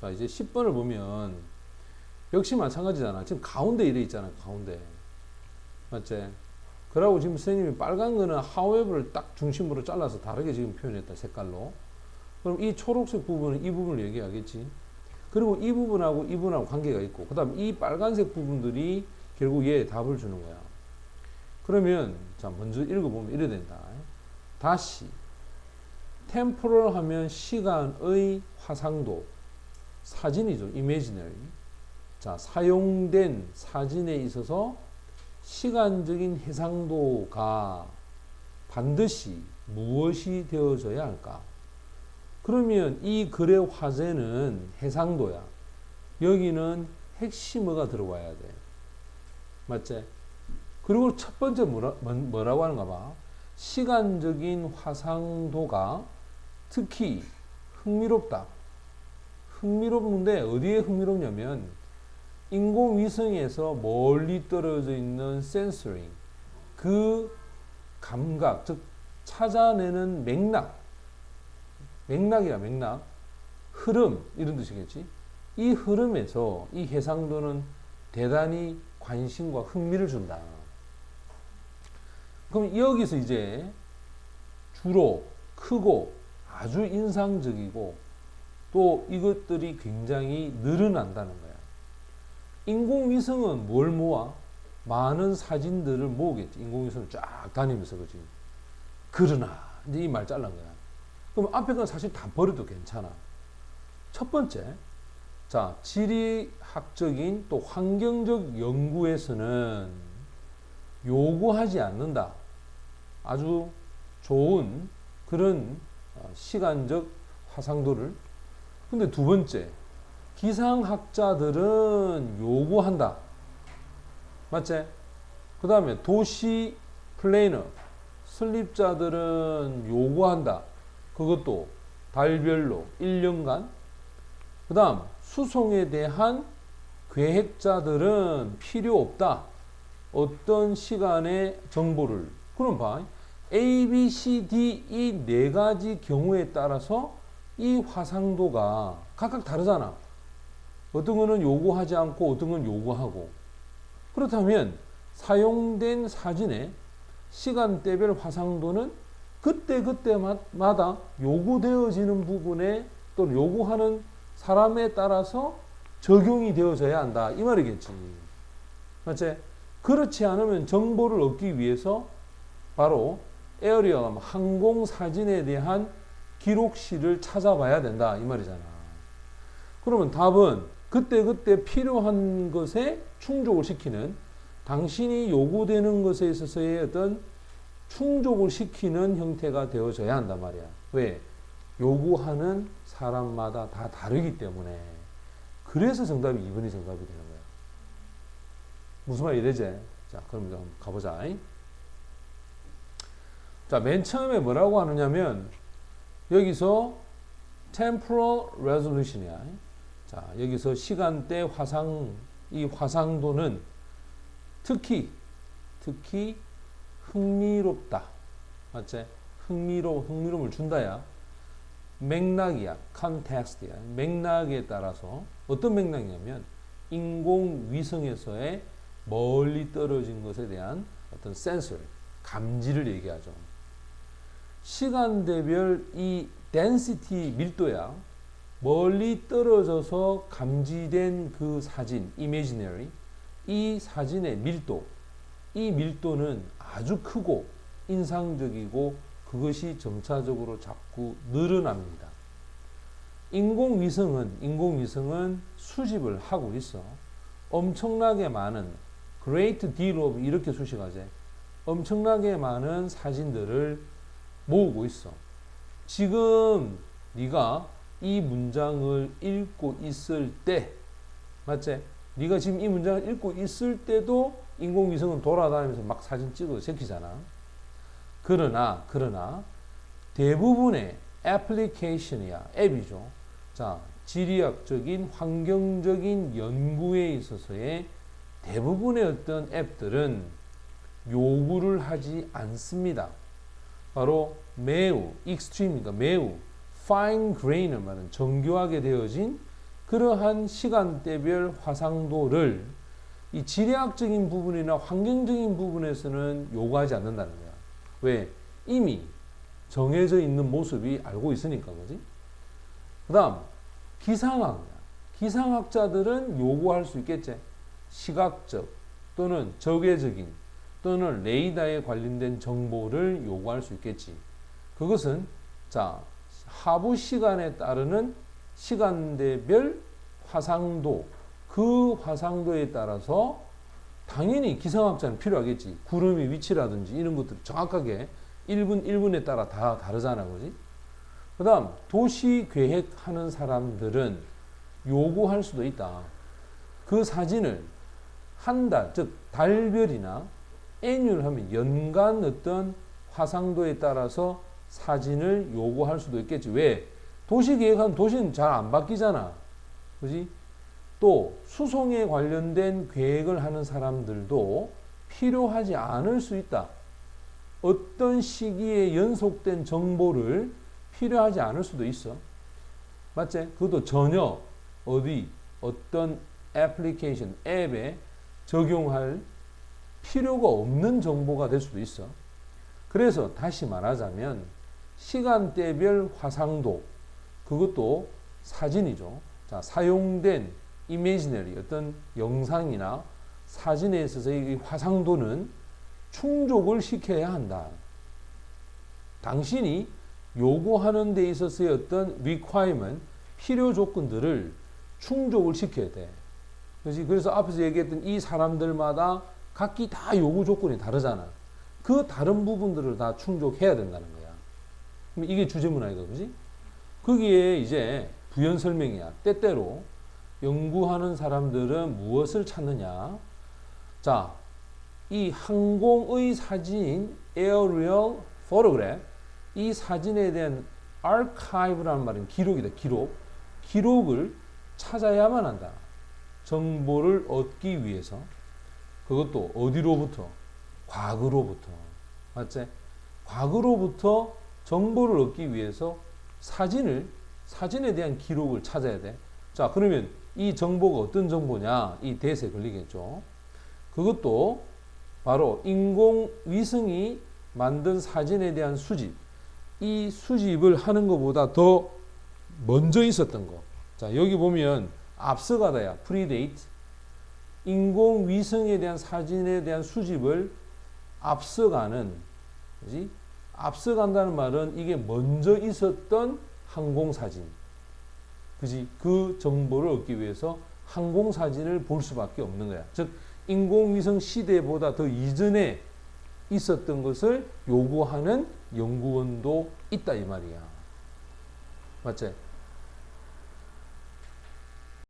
자, 이제 10번을 보면 역시 마찬가지잖아. 지금 가운데 이래 있잖아. 가운데. 맞지? 그러고 지금 선생님이 빨간 거는 however를 딱 중심으로 잘라서 다르게 지금 표현했다. 색깔로. 그럼 이 초록색 부분은 이 부분을 얘기하겠지. 그리고 이 부분하고 이 부분하고 관계가 있고, 그 다음 이 빨간색 부분들이 결국 얘 답을 주는 거야. 그러면 자, 먼저 읽어보면 이래 된다. 다시 temporal 하면 시간의 화상도, 사진이죠. imaginary. 자, 사용된 사진에 있어서 시간적인 해상도가 반드시 무엇이 되어져야 할까? 그러면 이 글의 화제는 해상도야. 여기는 핵심어가 들어와야 돼. 맞지? 그리고 첫 번째 뭐라고 하는가 봐. 시간적인 화상도가 특히 흥미롭다. 흥미롭는데 어디에 흥미롭냐면 인공위성에서 멀리 떨어져 있는 센서링, 그 감각, 즉 찾아내는 맥락이야 맥락, 흐름 이런 뜻이겠지. 이 흐름에서 이 해상도는 대단히 관심과 흥미를 준다. 그럼 여기서 이제 주로 크고 아주 인상적이고 또 이것들이 굉장히 늘어난다는 거야. 인공위성은 뭘 모아? 많은 사진들을 모으겠지. 인공위성을 쫙 다니면서, 그지? 그러나, 이제 이 말 잘란 거야. 그럼 앞에 건 사실 다 버려도 괜찮아. 첫 번째, 자, 지리학적인 또 환경적 연구에서는 요구하지 않는다. 아주 좋은 그런 시간적 화상도를. 근데 두 번째, 기상학자들은 요구한다. 맞지? 그 다음에 도시 플래너, 설립자들은 요구한다. 그것도 달별로 1년간. 그 다음 수송에 대한 계획자들은 필요 없다. 어떤 시간의 정보를. 그럼 봐. A, B, C, D 이 네 가지 경우에 따라서 이 화상도가 각각 다르잖아. 어떤 거는 요구하지 않고 어떤 건 요구하고. 그렇다면 사용된 사진의 시간대별 화상도는 그때그때마다 요구되어지는 부분에 또 요구하는 사람에 따라서 적용이 되어져야 한다. 이 말이겠지. 맞지? 그렇지 않으면 정보를 얻기 위해서 바로 에어리어 항공 사진에 대한 기록실을 찾아봐야 된다. 이 말이잖아. 그러면 답은 그때그때 필요한 것에 충족을 시키는, 당신이 요구되는 것에 있어서의 어떤 충족을 시키는 형태가 되어져야 한단 말이야. 왜? 요구하는 사람마다 다 다르기 때문에. 그래서 정답이 2번이 정답이 되는 거야. 무슨 말이 되지? 자, 그럼 좀 가보자. 자, 맨 처음에 뭐라고 하느냐면 여기서 temporal resolution이야. 자, 여기서 시간대 화상, 이 화상도는 특히 흥미롭다. 맞지? 흥미로움을 준다야. 맥락이야. context야. 맥락에 따라서 어떤 맥락이냐면 인공위성에서의 멀리 떨어진 것에 대한 어떤 센서, 감지를 얘기하죠. 시간대별 이 density, 밀도야. 멀리 떨어져서 감지된 그 사진, imaginary, 이 사진의 밀도, 이 밀도는 아주 크고 인상적이고 그것이 점차적으로 자꾸 늘어납니다. 인공위성은 수집을 하고 있어. 엄청나게 많은 great deal of 이렇게 수식하지. 엄청나게 많은 사진들을 모으고 있어. 지금 네가 이 문장을 읽고 있을 때, 맞지? 네가 지금 이 문장을 읽고 있을 때도 인공위성은 돌아다니면서 막 사진 찍어 제키잖아. 그러나 대부분의 애플리케이션이야. 앱이죠. 자, 지리학적인 환경적인 연구에 있어서의 대부분의 어떤 앱들은 요구를 하지 않습니다. 바로 매우 extreme이니까 매우 fine grain을 말하는 정교하게 되어진 그러한 시간대별 화상도를 이 지리학적인 부분이나 환경적인 부분에서는 요구하지 않는다는 거야. 왜? 이미 정해져 있는 모습이 알고 있으니까 그지? 그 다음 기상학이야. 기상학자들은 요구할 수 있겠지. 시각적 또는 적외적인 또는 레이더에 관련된 정보를 요구할 수 있겠지. 그것은 자 하부 시간에 따르는 시간대별 화상도, 그 화상도에 따라서 당연히 기상학자는 필요하겠지. 구름의 위치라든지 이런 것들 정확하게 1분 1분에 따라 다 다르잖아. 그지? 그 다음 도시 계획하는 사람들은 요구할 수도 있다. 그 사진을 한 달, 즉 달별이나 애뉴얼 하면 연간 어떤 화상도에 따라서 사진을 요구할 수도 있겠지. 왜? 도시 계획하면 도시는 잘 안 바뀌잖아. 그지? 또 수송에 관련된 계획을 하는 사람들도 필요하지 않을 수 있다. 어떤 시기에 연속된 정보를 필요하지 않을 수도 있어. 맞지? 그것도 전혀 어떤 애플리케이션, 앱에 적용할 필요가 없는 정보가 될 수도 있어. 그래서 다시 말하자면 시간대별 화상도, 그것도 사진이죠. 자, 사용된 이미지너리 어떤 영상이나 사진에 있어서의 이 화상도는 충족을 시켜야 한다. 당신이 요구하는 데 있어서의 어떤 requirement, 필요 조건들을 충족을 시켜야 돼. 그래서 앞에서 얘기했던 이 사람들마다 각기 다 요구 조건이 다르잖아. 그 다른 부분들을 다 충족해야 된다는 거야. 그럼 이게 주제문화이다, 그지? 거기에 이제 부연 설명이야. 때때로 연구하는 사람들은 무엇을 찾느냐? 자, 이 항공의 사진, aerial photograph, 이 사진에 대한 archive라는 말은 기록이다. 기록을 찾아야만 한다. 정보를 얻기 위해서. 그것도 어디로부터? 과거로부터. 맞지? 과거로부터 정보를 얻기 위해서 사진에 대한 기록을 찾아야 돼. 자, 그러면 이 정보가 어떤 정보냐? 이 대세에 걸리겠죠. 그것도 바로 인공위성이 만든 사진에 대한 수집. 이 수집을 하는 것보다 더 먼저 있었던 거. 자, 여기 보면 앞서가다야. 프리데이트. 인공위성에 대한 사진에 대한 수집을 앞서가는, 그지? 앞서간다는 말은 이게 먼저 있었던 항공사진. 그지? 그 정보를 얻기 위해서 항공사진을 볼 수밖에 없는 거야. 즉, 인공위성 시대보다 더 이전에 있었던 것을 요구하는 연구원도 있다, 이 말이야. 맞지?